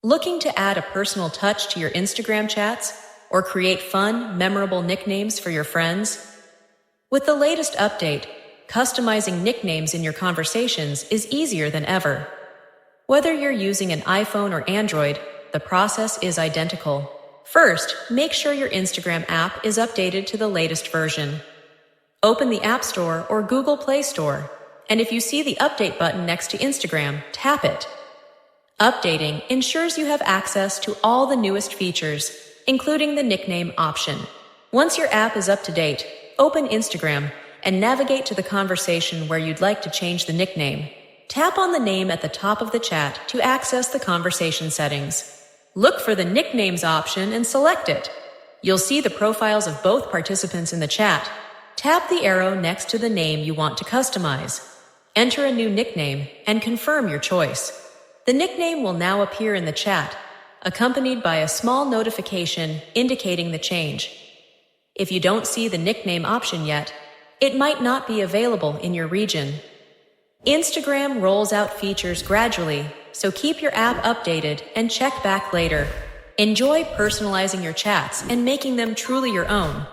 Looking to add a personal touch to your Instagram chats or create fun, memorable nicknames for your friends? With the latest update, customizing nicknames in your conversations is easier than ever. Whether you're using an iPhone or Android, the process is identical. First, make sure your Instagram app is updated to the latest version. Open the App Store or Google Play Store, and if you see the update button next to Instagram, tap it. Updating ensures you have access to all the newest features, including the nickname option. Once your app is up to date, open Instagram and navigate to the conversation where you'd like to change the nickname. Tap on the name at the top of the chat to access the conversation settings. Look for the nicknames option and select it. You'll see the profiles of both participants in the chat. Tap the arrow next to the name you want to customize. Enter a new nickname and confirm your choice. The nickname will now appear in the chat, accompanied by a small notification indicating the change. If you don't see the nickname option yet, it might not be available in your region. Instagram rolls out features gradually, so keep your app updated and check back later. Enjoy personalizing your chats and making them truly your own.